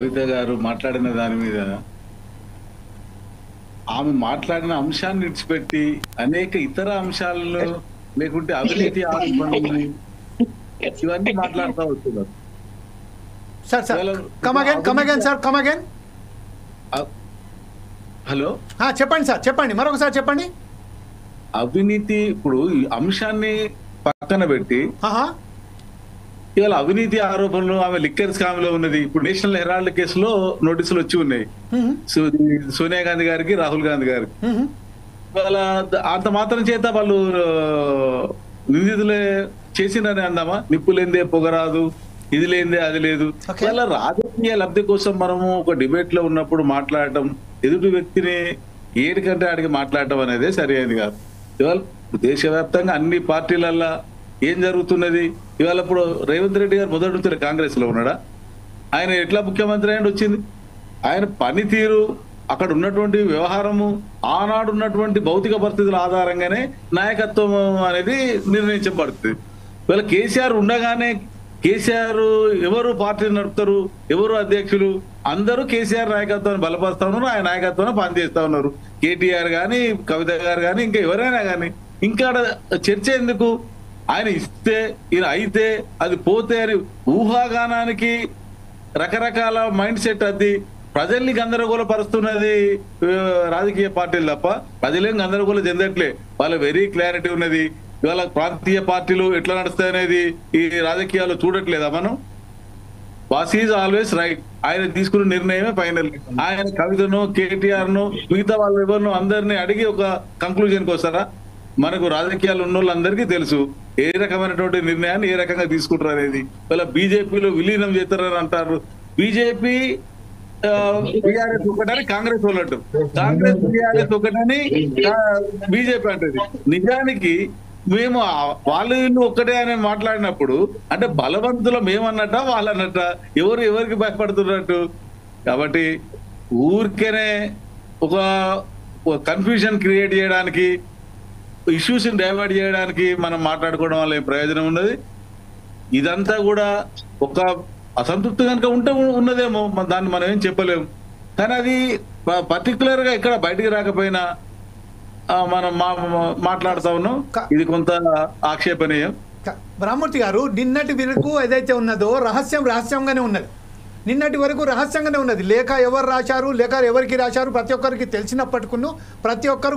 కవిత గారు మాట్లాడిన దాని మీద ఆమె మాట్లాడిన అంశాన్ని విడిచిపెట్టి అనేక ఇతర అంశాలను లేకుంటే అవినీతి ఆరోపణలు ఇవన్నీ మాట్లాడుతూ వస్తున్నారు. Sir come again sir come again. Hello చెప్పండి సార్, చెప్పండి, మరొకసారి చెప్పండి. అవినీతి ఇప్పుడు ఈ అంశాన్ని పక్కన పెట్టి ఇవాళ అవినీతి ఆరోపణలు ఆమె లిక్కర్ స్కామ్ లో ఉన్నది. ఇప్పుడు నేషనల్ హెరాల్డ్ కేసులో నోటీసులు వచ్చి ఉన్నాయి సోనియా గాంధీ గారికి, రాహుల్ గాంధీ గారికి. ఇవాళ అంత మాత్రం చేత వాళ్ళు నిందితులే చేసిందని అందామా? నిప్పు లేదే పొగరాదు, ఇది లేదే అది లేదు. ఇవాళ రాజకీయ లబ్ధి కోసం మనము ఒక డిబేట్ లో ఉన్నప్పుడు మాట్లాడటం, ఎదుటి వ్యక్తిని ఏడికంటే ఆడికి మాట్లాడటం అనేది సరైనది కాదు. ఇవాళ దేశవ్యాప్తంగా అన్ని పార్టీలల్లో ఏం జరుగుతున్నది? ఇవాళ ఇప్పుడు రేవంత్ రెడ్డి గారు మొదటి నుంచి కాంగ్రెస్ లో ఉన్నాడా? ఆయన ఎట్లా ముఖ్యమంత్రి అయిన వచ్చింది? ఆయన పనితీరు, అక్కడ ఉన్నటువంటి వ్యవహారము, ఆనాడు ఉన్నటువంటి భౌతిక పరిస్థితుల ఆధారంగానే నాయకత్వం అనేది నిర్ణయించబడుతుంది. ఇవాళ కేసీఆర్ ఉండగానే కేసీఆర్ ఎవరు పార్టీ నడుపుతారు, ఎవరు అధ్యక్షులు, అందరూ కేసీఆర్ నాయకత్వాన్ని బలపరుస్తా ఉన్నారు, ఆయన నాయకత్వాన్ని పనిచేస్తా ఉన్నారు. కేటీఆర్ గాని, కవిత గారు కానీ, ఇంకా ఎవరైనా కానీ. ఇంకా చర్చ ఎందుకు? ఆయన ఇస్తే ఈయన అయితే అది పోతే అని ఊహాగానానికి రకరకాల మైండ్ సెట్ అది ప్రజల్ని గందరగోళపరుస్తున్నది రాజకీయ పార్టీలు తప్ప ప్రజలేం గందరగోళం చెందట్లే. వాళ్ళ వెరీ క్లారిటీ ఉన్నది. ఇవాళ ప్రాంతీయ పార్టీలు ఎట్లా నడుస్తాయి అనేది ఈ రాజకీయాలు చూడట్లేదా మనం? Boss is always right. ఆయన తీసుకున్న నిర్ణయమే ఫైనల్. ఆయన కవితను, కేటీఆర్ ను, మిగతా వాళ్ళు ఎవరినో అందరినీ అడిగి ఒక కంక్లూజన్కి వస్తారా? మనకు రాజకీయాలు ఉన్న వాళ్ళందరికీ తెలుసు ఏ రకమైనటువంటి నిర్ణయాన్ని ఏ రకంగా తీసుకుంటారు అనేది. ఇలా బీజేపీలో విలీనం చేస్తారని అంటారు. బీజేపీ బీఆర్ఎస్ ఒకటని కాంగ్రెస్ వాళ్ళు అంటారు, కాంగ్రెస్ బీఆర్ఎస్ ఒకటని బీజేపీ అంటది. నిజానికి మేము వాళ్ళు వీళ్ళు ఒక్కటే అని మాట్లాడినప్పుడు అంటే బలవంతులం మేమన్నట్ట వాళ్ళన్నట్ట, ఎవరు ఎవరికి భయపడుతున్నట్టు. కాబట్టి ఊరికేనే ఒక కన్ఫ్యూజన్ క్రియేట్ చేయడానికి, ఇష్యూస్ ని డైవర్ట్ చేయడానికి మనం మాట్లాడుకోవడం వల్ల ఏం ప్రయోజనం ఉన్నది? ఇదంతా కూడా ఒక అసంతృప్తి కనుక ఉంటే ఉన్నదేమో, దాన్ని మనం ఏం చెప్పలేము. కానీ అది పర్టికులర్ గా ఇక్కడ బయటికి రాకపోయినా మనం మాట్లాడుతా ఉన్నాం. ఇది కొంత ఆక్షేపణీయం. రామ్మూర్తి గారు, నిన్నటి వరకు ఏదైతే ఉన్నదో రహస్యంగానే ఉన్నది. నిన్నటి వరకు రహస్యంగానే ఉన్నది. లేఖ ఎవరు రాశారు, లేఖ ఎవరికి రాశారు ప్రతి ఒక్కరికి తెలిసినప్పటికును ప్రతి ఒక్కరు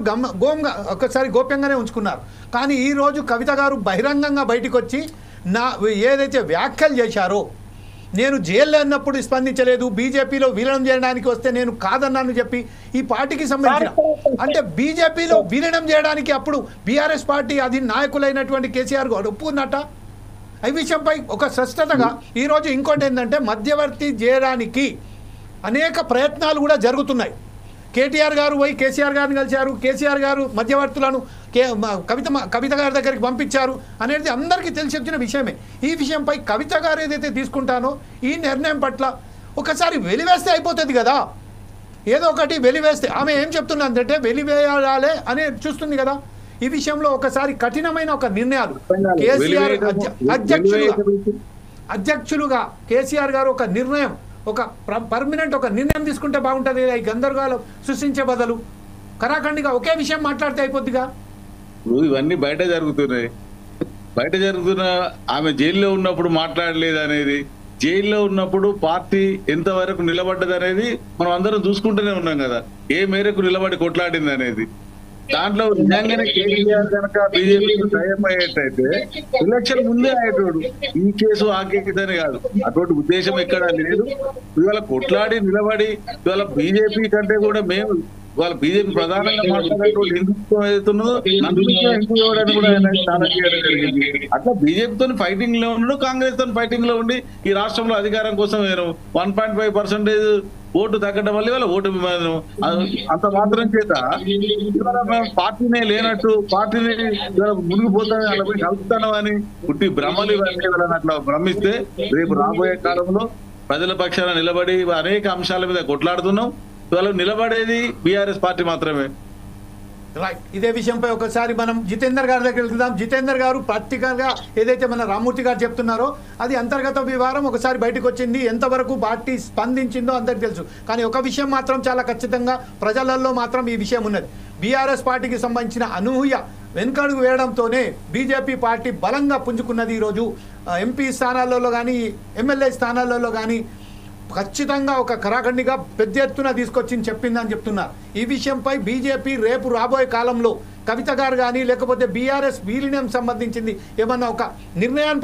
ఒక్కసారి గోప్యంగానే ఉంచుకున్నారు. కానీ ఈరోజు కవిత గారు బహిరంగంగా బయటకు వచ్చి ఏదైతే వ్యాఖ్యలు చేశారో, నేను జైల్లో ఉన్నప్పుడు స్పందించలేదు, బీజేపీలో విలీనం చేయడానికి వస్తే నేను కాదన్నాను చెప్పి ఈ పార్టీకి సంబంధించిన అంటే బీజేపీలో విలీనం చేయడానికి అప్పుడు బీఆర్ఎస్ పార్టీ అది నాయకులైనటువంటి కేసీఆర్ గారు ఒప్పుకున్నట్ట. ఈ విషయంపై ఒక స్పష్టతగా ఈరోజు ఇంకోటి ఏంటంటే మధ్యవర్తి చేయడానికి అనేక ప్రయత్నాలు కూడా జరుగుతున్నాయి. కేటీఆర్ గారు పోయి కేసీఆర్ గారిని కలిశారు, కేసీఆర్ గారు మధ్యవర్తులను కవిత గారి దగ్గరికి పంపించారు అనేది అందరికీ తెలిసి వచ్చిన విషయమే. ఈ విషయంపై కవిత గారు ఏదైతే తీసుకుంటానో ఈ నిర్ణయం పట్ల ఒకసారి వెలివేస్తే అయిపోతుంది కదా. ఏదో ఒకటి వెలివేస్తే ఆమె ఏం చెప్తున్నదంటే వెలివేయాలే అని చూస్తుంది కదా. ఈ విషయంలో ఒకసారి కఠినమైన ఒక నిర్ణయాలు కేసీఆర్ అధ్యక్షులుగా కేసీఆర్ గారు ఒక నిర్ణయం, ఒక పర్మనెంట్ ఒక నిర్ణయం తీసుకుంటే బాగుంటుంది. ఈ గందరగోళం సృష్టించే బదులు కరాఖండిగా ఒకే విషయం మాట్లాడితే అయిపోద్దిగా. ఇవన్నీ బయట జరుగుతున్నాయి. బయట జరుగుతున్న ఆమె జైల్లో ఉన్నప్పుడు మాట్లాడలేదు అనేది, జైల్లో ఉన్నప్పుడు పార్టీ ఎంతవరకు నిలబడ్డది అనేది మనం అందరం చూసుకుంటూనే ఉన్నాం కదా. ఏ మేరకు నిలబడి కొట్లాడింది అనేది. దాంట్లో నిజంగానే కేసీఆర్ కనుక బీజేపీ టైం అయ్యేటైతే ఎలక్షన్ ముందే అయ్యేటోడు. ఈ కేసు ఆ కేసు అని కాదు, అటువంటి ఉద్దేశం ఎక్కడా లేదు. ఇవాళ కొట్లాడి నిలబడి ఇవాళ బీజేపీ కంటే కూడా మేము ఇవాళ బీజేపీ ప్రధానంగా మాట్లాడేటువంటి హిందుత్వం ఏదైతున్నదో హిందూ ఇవ్వడానికి కూడా ఆయన చాలా చేయడం జరిగింది. అట్లా బీజేపీతో ఫైటింగ్ లో ఉండడు, కాంగ్రెస్ తో ఫైటింగ్ లో ఉండి ఈ రాష్ట్రంలో అధికారం కోసం 1.5% ఓటు తగ్గడం వల్ల ఇవాళ ఓటు విభజన. అంత మాత్రం చేత ఇవాళ మేము పార్టీనే లేనట్టు, పార్టీని మునిగిపోతాను అలా పోయి కలుపుతాను అని పుట్టి భ్రమలు ఇవన్నీ వాళ్ళని అట్లా భ్రమిస్తే రేపు రాబోయే కాలంలో ప్రజల పక్షాన నిలబడి అనేక అంశాల మీద కొట్లాడుతున్నాం. ఇవాళ నిలబడేది బీఆర్ఎస్ పార్టీ మాత్రమే. రైట్, ఇదే విషయంపై ఒకసారి మనం జితేందర్ గారి దగ్గరికి వెళ్దాం. జితేందర్ గారు ప్రాక్టికల్గా ఏదైతే మన రామ్మూర్తి గారు చెప్తున్నారో అది అంతర్గత వ్యవహారం, ఒకసారి బయటకు వచ్చింది. ఎంతవరకు పార్టీ స్పందించిందో అందరికీ తెలుసు. కానీ ఒక విషయం మాత్రం చాలా ఖచ్చితంగా ప్రజలలో మాత్రం ఈ విషయం ఉన్నది. బీఆర్ఎస్ పార్టీకి సంబంధించిన అనూహ్య వెనుకడుగు వేయడంతోనే బీజేపీ పార్టీ బలంగా పుంజుకున్నది. ఈరోజు ఎంపీ స్థానాలలో కానీ ఎమ్మెల్యే స్థానాలలో కానీ ఖచ్చితంగా ఒక కరాఖండిగా పెద్ద ఎత్తున తీసుకొచ్చి చెప్పిందని చెప్తున్నారు. ఈ విషయంపై బీజేపీ రేపు రాబోయే కాలంలో కవిత గారు కానీ లేకపోతే బీఆర్ఎస్ విలీనం సంబంధించింది ఏమన్నా ఒక నిర్ణయాన్ని